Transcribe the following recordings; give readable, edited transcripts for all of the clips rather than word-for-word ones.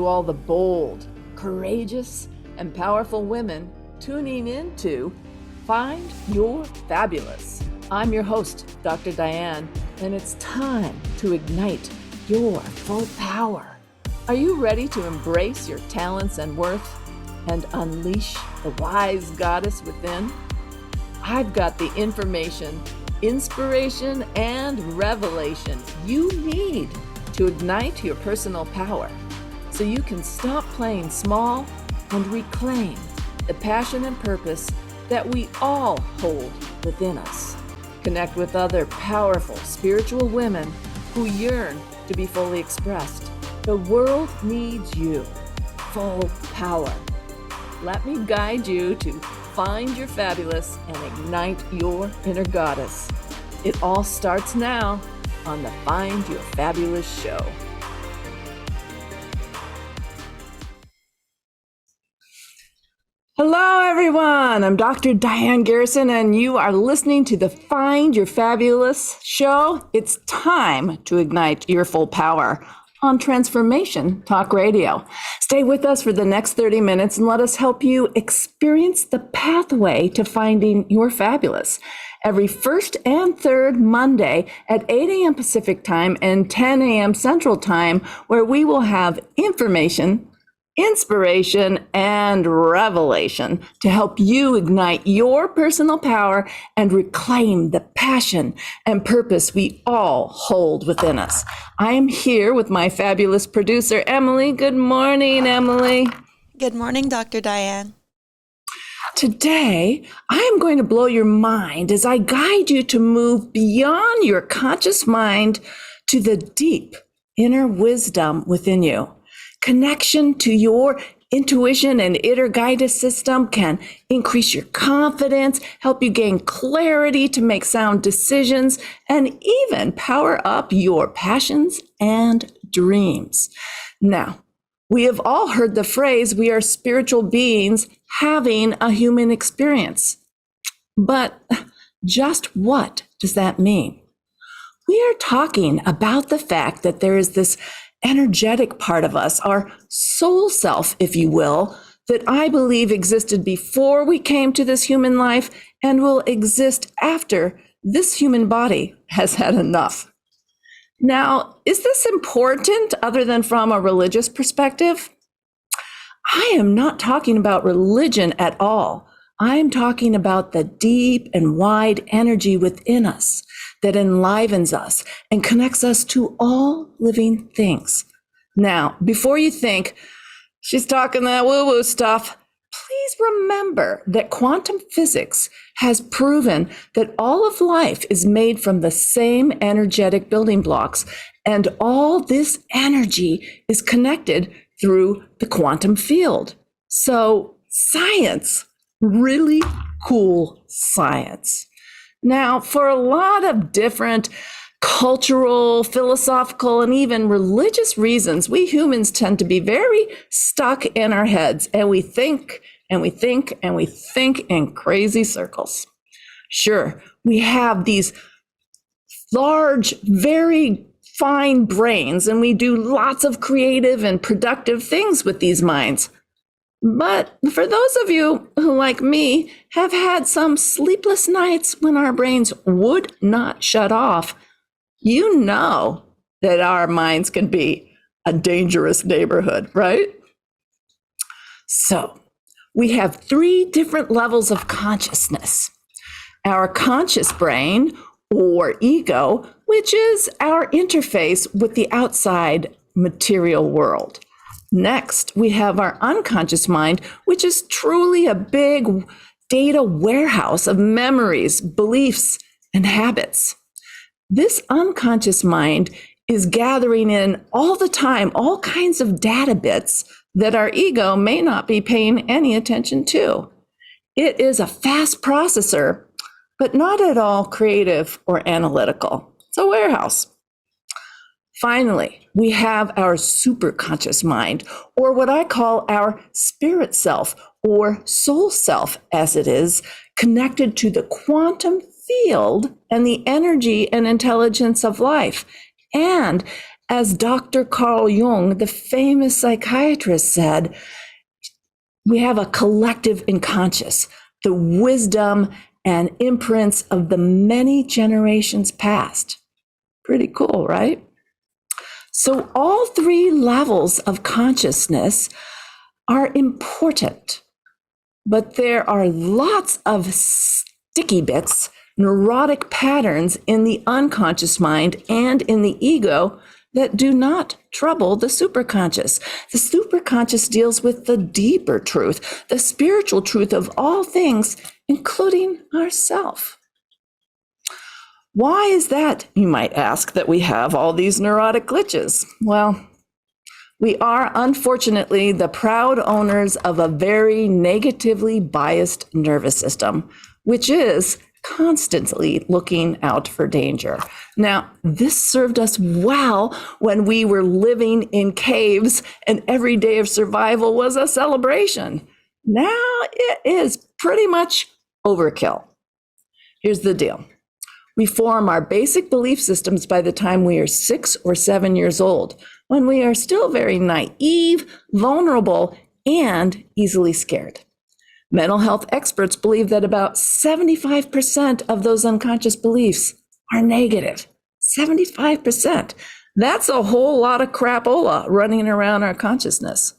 to all the bold, courageous, and powerful women tuning in to Find Your Fabulous. I'm your host, Dr. Diane, and it's time to ignite your full power. Are you ready to embrace your talents and worth and unleash the wise goddess within? I've got the information, inspiration, and revelation you need to ignite your personal power so you can stop playing small and reclaim the passion and purpose that we all hold within us. Connect with other powerful spiritual women who yearn to be fully expressed. The world needs you. Full power. Let me guide you to find your fabulous and ignite your inner goddess. It all starts now on the Find Your Fabulous show. Hello, everyone. I'm Dr. Diane Garrison, and you are listening to the Find Your Fabulous show. It's time to ignite your full power on Transformation Talk Radio. Stay with us for the next 30 minutes and let us help you experience the pathway to finding your fabulous. Every first and third Monday at 8 a.m. Pacific Time and 10 a.m. Central Time, where we will have information, inspiration, and revelation to help you ignite your personal power and reclaim the passion and purpose we all hold within us. I am here with my fabulous producer, Emily. Good morning, Emily. Good morning, Dr. Diane. Today, I am going to blow your mind as I guide you to move beyond your conscious mind to the deep inner wisdom within you. Connection to your intuition and inner guidance system can increase your confidence, help you gain clarity to make sound decisions, and even power up your passions and dreams. Now, we have all heard the phrase, we are spiritual beings having a human experience. But just what does that mean? We are talking about the fact that there is this energetic part of us, our soul self, if you will, that I believe existed before we came to this human life and will exist after this human body has had enough. Now, is this important other than from a religious perspective? I am not talking about religion at all. I am talking about the deep and wide energy within us that enlivens us and connects us to all living things. Now, before you think, she's talking that woo-woo stuff, please remember that quantum physics has proven that all of life is made from the same energetic building blocks, and all this energy is connected through the quantum field. So science, really cool science. Now, for a lot of different cultural, philosophical, and even religious reasons, we humans tend to be very stuck in our heads, and we think and we think and we think in crazy circles. Sure, we have these large, very fine brains, and we do lots of creative and productive things with these minds. But for those of you who, like me, have had some sleepless nights when our brains would not shut off, you know that our minds can be a dangerous neighborhood, right? So we have 3 different levels of consciousness. Our conscious brain, or ego, which is our interface with the outside material world. Next, we have our unconscious mind, which is truly a big data warehouse of memories, beliefs, and habits. This unconscious mind is gathering in all the time all kinds of data bits that our ego may not be paying any attention to. It is a fast processor, but not at all creative or analytical. It's a warehouse. Finally, we have our superconscious mind, or what I call our spirit self, or soul self, as it is, connected to the quantum field and the energy and intelligence of life. And As Dr. Carl Jung, the famous psychiatrist, said, we have a collective unconscious, the wisdom and imprints of the many generations past. Pretty cool, right? So all three levels of consciousness are important, but there are lots of sticky bits, neurotic patterns in the unconscious mind and in the ego that do not trouble the superconscious. The superconscious deals with the deeper truth, the spiritual truth of all things, including ourself. Why is that, you might ask, that we have all these neurotic glitches? Well, we are unfortunately the proud owners of a very negatively biased nervous system, which is constantly looking out for danger. Now, this served us well when we were living in caves and every day of survival was a celebration. Now it is pretty much overkill. Here's the deal. We form our basic belief systems by the time we are 6 or 7 years old, when we are still very naive, vulnerable, and easily scared. Mental health experts believe that about 75% of those unconscious beliefs are negative. 75%. That's a whole lot of crapola running around our consciousness.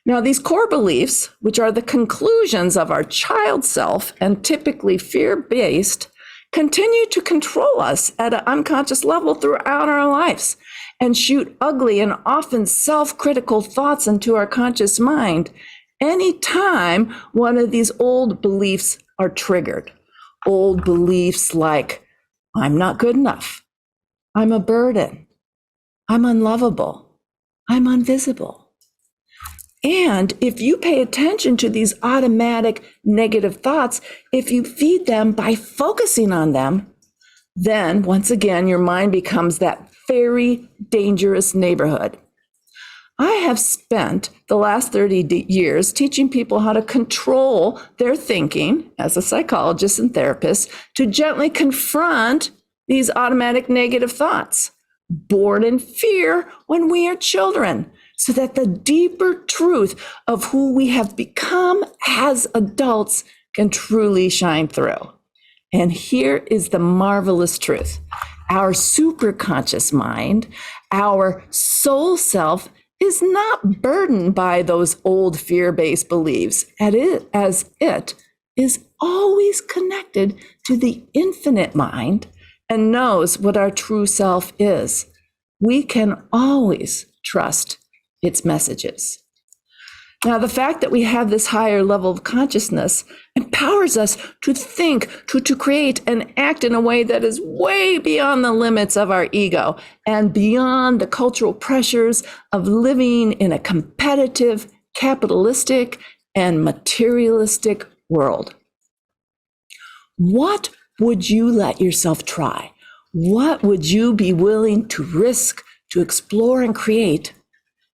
Now, these core beliefs, which are the conclusions of our child self and typically fear-based, continue to control us at an unconscious level throughout our lives and shoot ugly and often self-critical thoughts into our conscious mind anytime one of these old beliefs are triggered. Old beliefs like, I'm not good enough, I'm a burden, I'm unlovable, I'm invisible. And if you pay attention to these automatic negative thoughts, if you feed them by focusing on them, then once again, your mind becomes that very dangerous neighborhood. I have spent the last 30 years teaching people how to control their thinking as a psychologist and therapist to gently confront these automatic negative thoughts, born in fear when we are children, so that the deeper truth of who we have become as adults can truly shine through. And here is the marvelous truth. Our superconscious mind, our soul self, is not burdened by those old fear-based beliefs, as it is always connected to the infinite mind and knows what our true self is. We can always trust its messages. Now, the fact that we have this higher level of consciousness empowers us to think, to create and act in a way that is way beyond the limits of our ego and beyond the cultural pressures of living in a competitive, capitalistic, and materialistic world. What would you let yourself try? What would you be willing to risk, to explore and create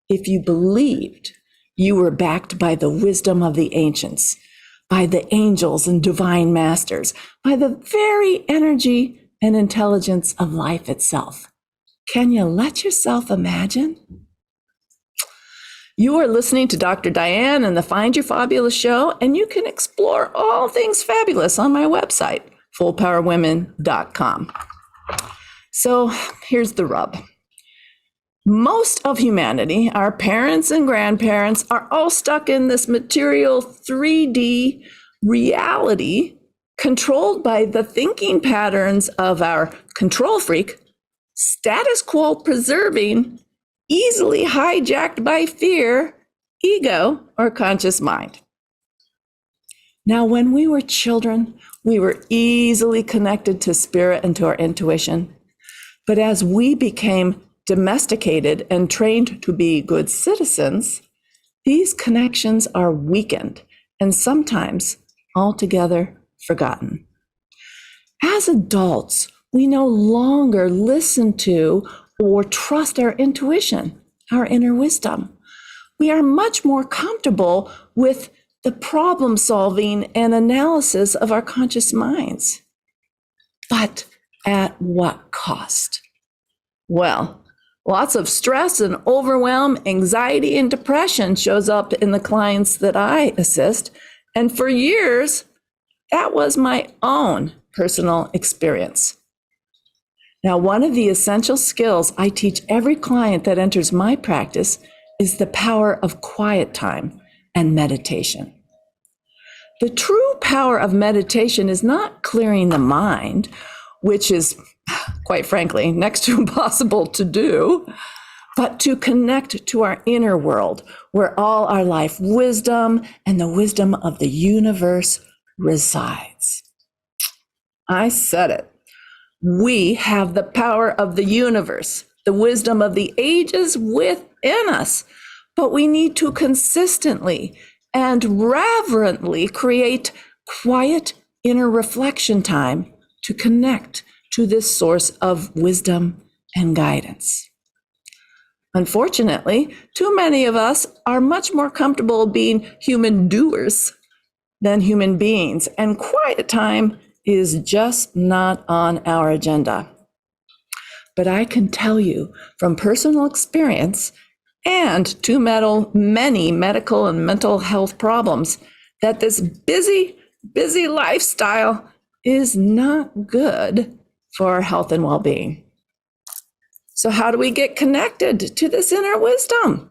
if you believed you were backed by the wisdom of the ancients, by the angels and divine masters, by the very energy and intelligence of life itself? Can you let yourself imagine? You are listening to Dr. Diane and the Find Your Fabulous show, and you can explore all things fabulous on my website, fullpowerwomen.com. So here's the rub. Most of humanity, our parents and grandparents, are all stuck in this material 3D reality controlled by the thinking patterns of our control freak, status quo preserving, easily hijacked by fear, ego, or conscious mind. Now, when we were children, we were easily connected to spirit and to our intuition. But as we became domesticated and trained to be good citizens, these connections are weakened and sometimes altogether forgotten. As adults, we no longer listen to or trust our intuition, our inner wisdom. We are much more comfortable with the problem solving and analysis of our conscious minds. But at what cost? Well, Lots of stress and overwhelm, anxiety and depression shows up in the clients that I assist. And for years, that was my own personal experience. Now, one of the essential skills I teach every client that enters my practice is the power of quiet time and meditation. The true power of meditation is not clearing the mind, which is, quite frankly, next to impossible to do, but to connect to our inner world, where all our life wisdom and the wisdom of the universe resides. I said it. We have the power of the universe, the wisdom of the ages within us, but we need to consistently and reverently create quiet inner reflection time to connect to this source of wisdom and guidance. Unfortunately, too many of us are much more comfortable being human doers than human beings, and quiet time is just not on our agenda. But I can tell you from personal experience and to many medical and mental health problems that this busy lifestyle is not good for our health and well-being. So how do we get connected to this inner wisdom?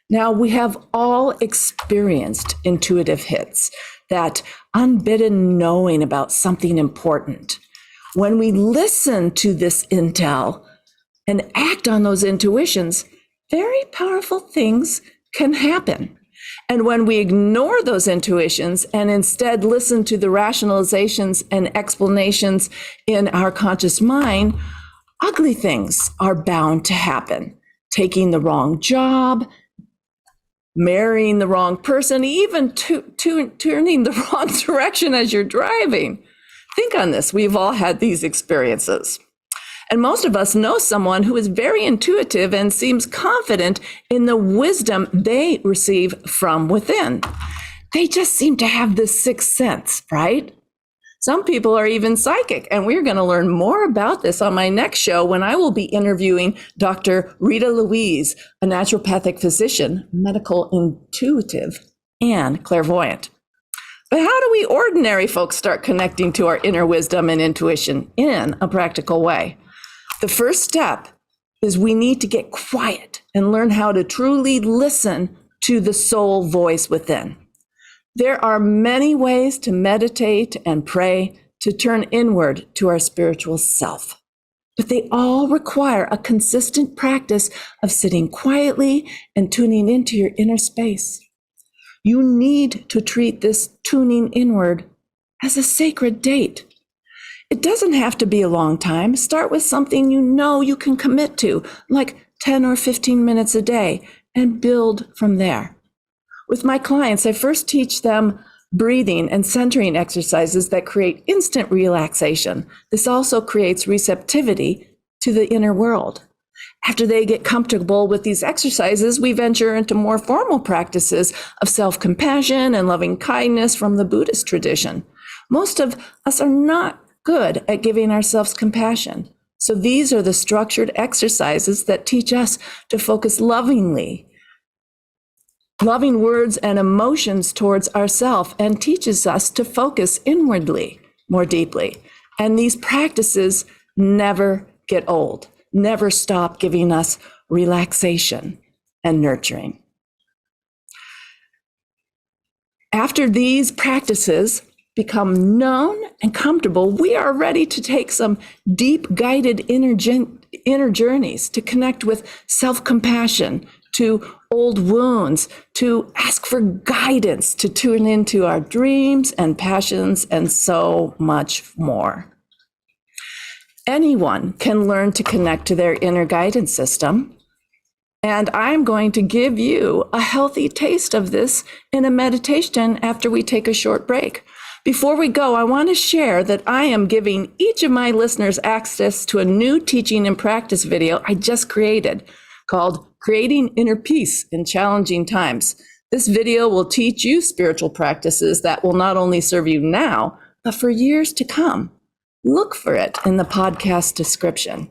Now, we have all experienced intuitive hits, that unbidden knowing about something important. When we listen to this intel and act on those intuitions, very powerful things can happen. And when we ignore those intuitions and instead listen to the rationalizations and explanations in our conscious mind, ugly things are bound to happen. Taking the wrong job, marrying the wrong person, even turning the wrong direction as you're driving. Think on this. We've all had these experiences. And most of us know someone who is very intuitive and seems confident in the wisdom they receive from within. They just seem to have this sixth sense, right? Some people are even psychic, and we're going to learn more about this on my next show when I will be interviewing Dr. Rita Louise, a naturopathic physician, medical intuitive, and clairvoyant. But how do we ordinary folks start connecting to our inner wisdom and intuition in a practical way? The first step is we need to get quiet and learn how to truly listen to the soul voice within. There are many ways to meditate and pray to turn inward to our spiritual self, but they all require a consistent practice of sitting quietly and tuning into your inner space. You need to treat this tuning inward as a sacred date. It doesn't have to be a long time. Start with something you know you can commit to, like 10 or 15 minutes a day, and build from there. With my clients, I first teach them breathing and centering exercises that create instant relaxation. This also creates receptivity to the inner world. After they get comfortable with these exercises, we venture into more formal practices of self-compassion and loving kindness from the Buddhist tradition. Most of us are not good at giving ourselves compassion. So these are the structured exercises that teach us to focus loving words and emotions towards ourselves, and teaches us to focus inwardly more deeply. And these practices never get old, never stop giving us relaxation and nurturing. After these practices become known and comfortable, we are ready to take some deep guided inner journeys to connect with self-compassion, to old wounds, to ask for guidance, to tune into our dreams and passions, and so much more. Anyone can learn to connect to their inner guidance system. And I'm going to give you a healthy taste of this in a meditation after we take a short break. Before we go, I want to share that I am giving each of my listeners access to a new teaching and practice video I just created called Creating Inner Peace in Challenging Times. This video will teach you spiritual practices that will not only serve you now, but for years to come. Look for it in the podcast description.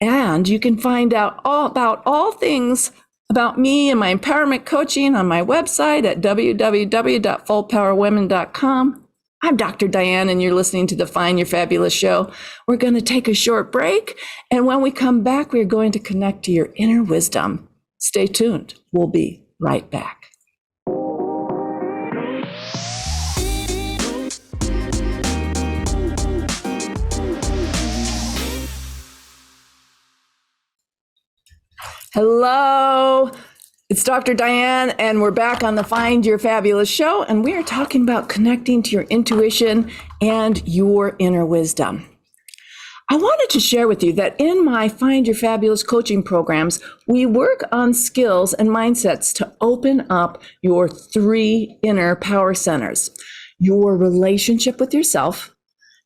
And you can find out all about all things about me and my empowerment coaching on my website at www.fullpowerwomen.com. I'm Dr. Diane, and you're listening to the Find Your Fabulous show. We're going to take a short break, and when we come back, we're going to connect to your inner wisdom. Stay tuned. We'll be right back. Hello, it's Dr. Diane, and we're back on the Find Your Fabulous show, and we are talking about connecting to your intuition and your inner wisdom. I wanted to share with you that in my Find Your Fabulous coaching programs, we work on skills and mindsets to open up your 3 inner power centers: your relationship with yourself,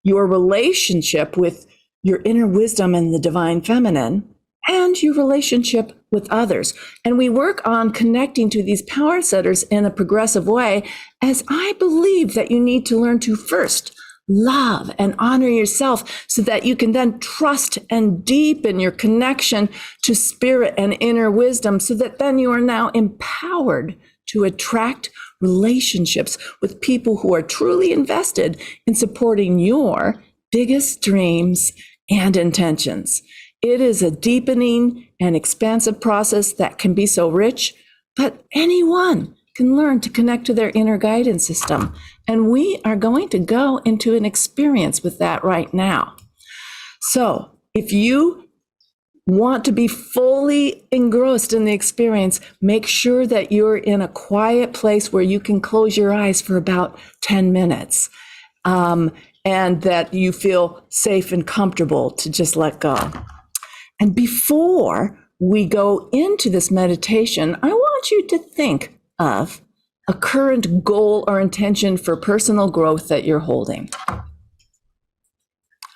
your relationship with your inner wisdom and the divine feminine, and your relationship with others. And we work on connecting to these power centers in a progressive way, as I believe that you need to learn to first love and honor yourself so that you can then trust and deepen your connection to spirit and inner wisdom, so that then you are now empowered to attract relationships with people who are truly invested in supporting your biggest dreams and intentions. It is a deepening and expansive process that can be so rich, but anyone can learn to connect to their inner guidance system. And we are going to go into an experience with that right now. So if you want to be fully engrossed in the experience, make sure that you're in a quiet place where you can close your eyes for about 10 minutes. And that you feel safe and comfortable to just let go. And before we go into this meditation, I want you to think of a current goal or intention for personal growth that you're holding.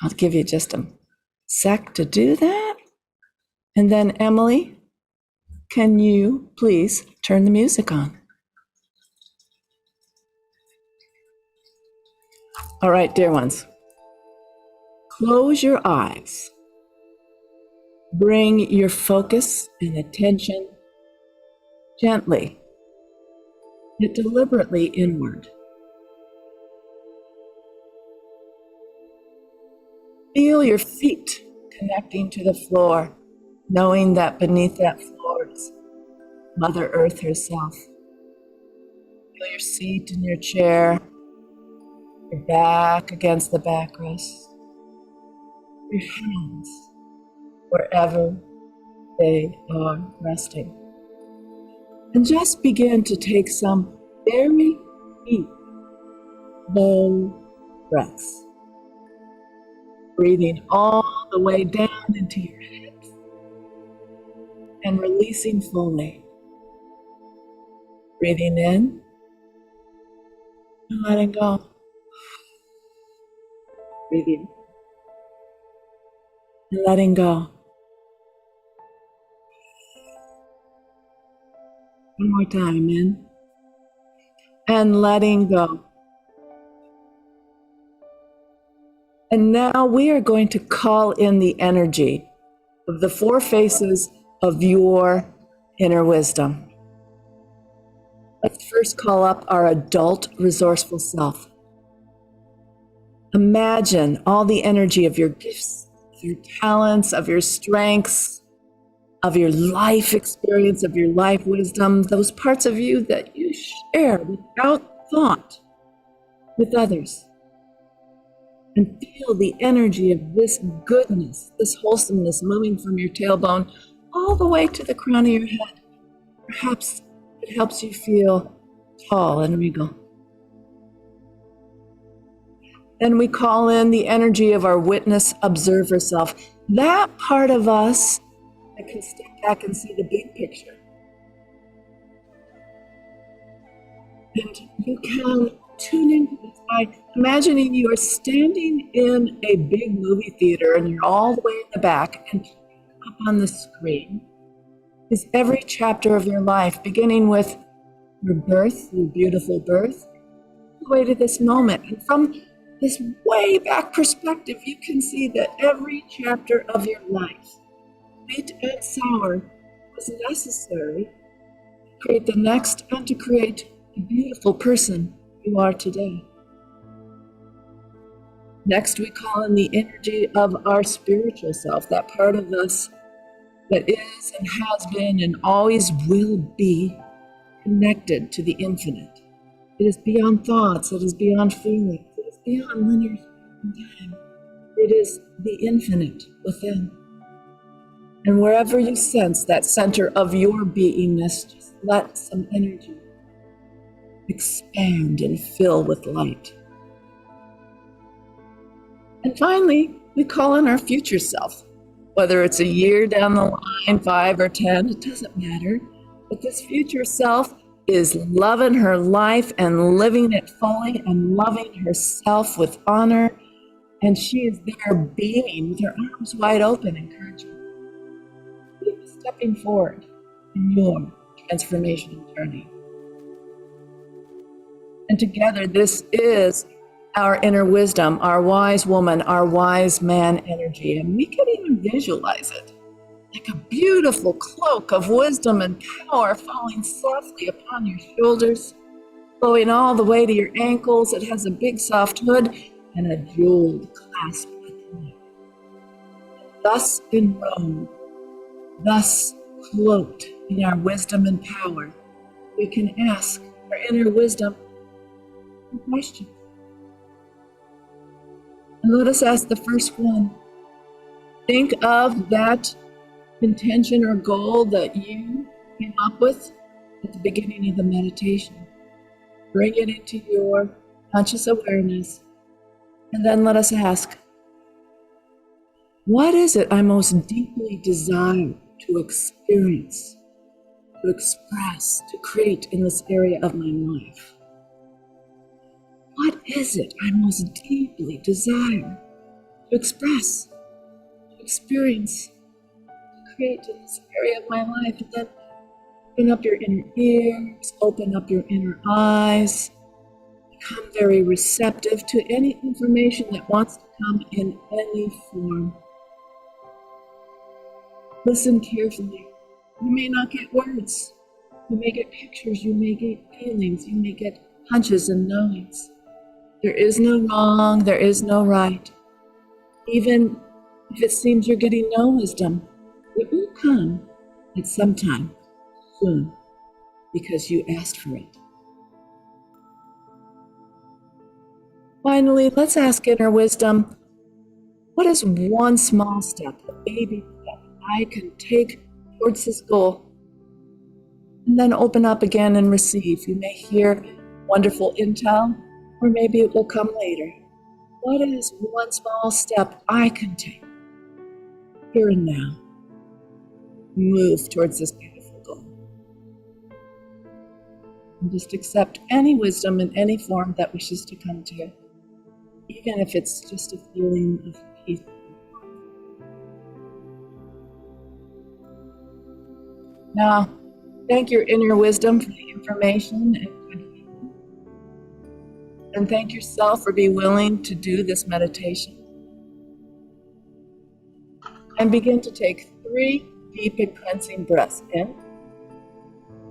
I'll give you just a sec to do that. And then, Emily, can you please turn the music on? All right, dear ones, close your eyes. Bring your focus and attention gently, yet deliberately inward. Feel your feet connecting to the floor, knowing that beneath that floor is Mother Earth herself. Feel your seat in your chair, your back against the backrest, your hands wherever they are resting. And just begin to take some very deep, low breaths. Breathing all the way down into your hips and releasing fully. Breathing in and letting go. Breathing and letting go. One more time, in and letting go. And now we are going to call in the energy of the 4 faces of your inner wisdom. Let's first call up our adult resourceful self. Imagine all the energy of your gifts, of your talents, of your strengths, of your life experience, of your life wisdom, those parts of you that you share without thought with others. And feel the energy of this goodness, this wholesomeness moving from your tailbone all the way to the crown of your head. Perhaps it helps you feel tall and regal. Then we call in the energy of our witness observer self, that part of us that can step back and see the big picture. And you can tune into this by imagining you are standing in a big movie theater and you're all the way in the back, and up on the screen is every chapter of your life, beginning with your birth, your beautiful birth, all the way to this moment. And from this way back perspective, you can see that every chapter of your life sweet and sour was necessary to create the next and to create the beautiful person you are today. Next, we call in the energy of our spiritual self, that part of us that is and has been and always will be connected to the infinite. It is beyond thoughts, it is beyond feelings, it is beyond linear space and time. It is the infinite within. And wherever you sense that center of your beingness, just let some energy expand and fill with light. And finally, we call in our future self. Whether it's a year down the line, 5 or 10, it doesn't matter. But this future self is loving her life and living it fully and loving herself with honor. And she is there beaming with her arms wide open, encouraging you, stepping forward in your transformation journey. And together, this is our inner wisdom, our wise woman, our wise man energy. And we can even visualize it like a beautiful cloak of wisdom and power falling softly upon your shoulders, flowing all the way to your ankles. It has a big soft hood and a jeweled clasp at the neck. Thus enrobed, thus cloaked in our wisdom and power, we can ask our inner wisdom some questions. And let us ask the first one. Think of that intention or goal that you came up with at the beginning of the meditation. Bring it into your conscious awareness. And then let us ask, what is it I most deeply desire to experience, to express, to create in this area of my life? What is it I most deeply desire to express, to experience, to create in this area of my life? And then open up your inner ears, open up your inner eyes, become very receptive to any information that wants to come in any form. Listen carefully. You may not get words. You may get pictures, you may get feelings, you may get hunches and knowings. There is no wrong, there is no right. Even if it seems you're getting no wisdom, it will come at some time soon because you asked for it. Finally, let's ask inner wisdom, what is one small step, a baby step I can take towards this goal? And then open up again and receive. You may hear wonderful intel, or maybe it will come later. What is one small step I can take here and now? Move towards this beautiful goal. And just accept any wisdom in any form that wishes to come to you, even if it's just a feeling of peace. Now, thank your inner wisdom for the information and thank yourself for being willing to do this meditation. And begin to take 3 deep and cleansing breaths in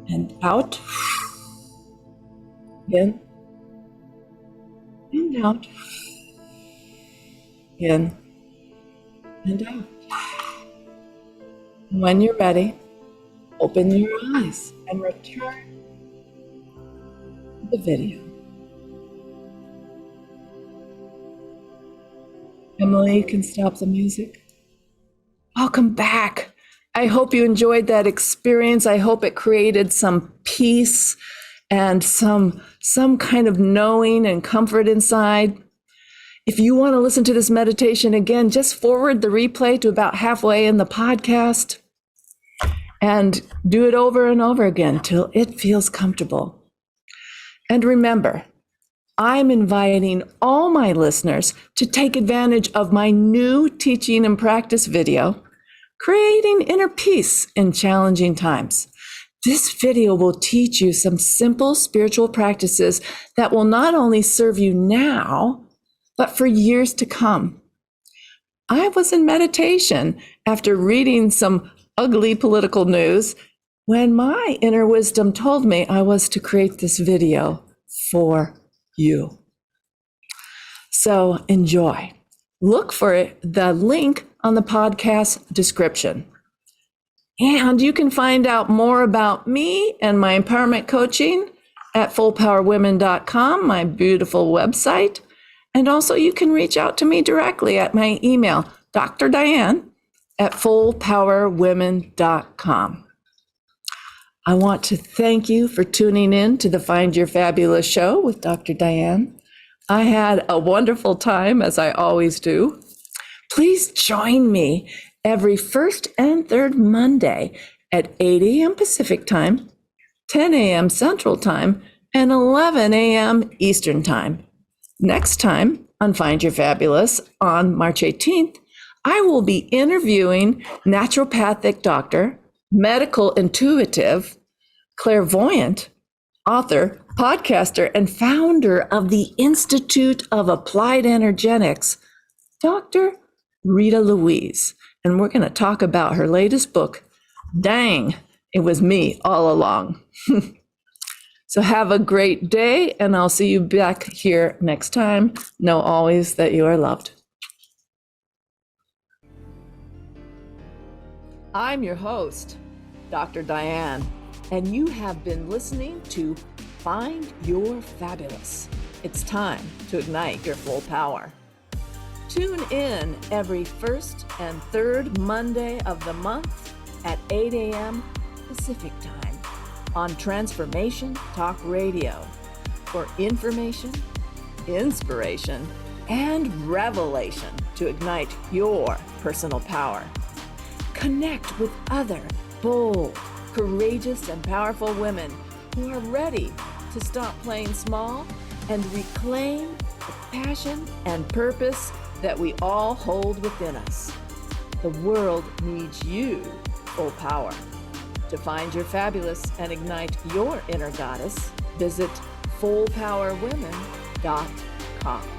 and out. In and out. In and out. When you're ready, open your eyes and return to the video. Emily, you can stop the music. Welcome back. I hope you enjoyed that experience. I hope it created some peace and some kind of knowing and comfort inside. If you want to listen to this meditation again, just forward the replay to about halfway in the podcast and do it over and over again till it feels comfortable. And remember, I'm inviting all my listeners to take advantage of my new teaching and practice video, Creating Inner Peace in Challenging Times. This video will teach you some simple spiritual practices that will not only serve you now, but for years to come. I was in meditation after reading some ugly political news when my inner wisdom told me I was to create this video for you. So enjoy. Look for the link on the podcast description. And you can find out more about me and my empowerment coaching at fullpowerwomen.com, my beautiful website. And also you can reach out to me directly at my email, Dr. Diane at fullpowerwomen.com. I want to thank you for tuning in to the Find Your Fabulous show with Dr. Diane. I had a wonderful time, as I always do. Please join me every first and third Monday at 8 a.m. Pacific Time, 10 a.m. Central Time, and 11 a.m. Eastern Time. Next time on Find Your Fabulous on March 18th, I will be interviewing naturopathic doctor, medical intuitive, clairvoyant, author, podcaster, and founder of the Institute of Applied Energetics, Dr. Rita Louise. And we're going to talk about her latest book, Dang, It Was Me All Along. So have a great day, and I'll see you back here next time. Know always that you are loved. I'm your host, Dr. Diane, and you have been listening to Find Your Fabulous. It's time to ignite your full power. Tune in every first and third Monday of the month at 8 a.m. Pacific Time on Transformation Talk Radio for information, inspiration, and revelation to ignite your personal power. Connect with other bold, courageous, and powerful women who are ready to stop playing small and reclaim the passion and purpose that we all hold within us. The world needs you, full power. To find your fabulous and ignite your inner goddess, visit fullpowerwomen.com.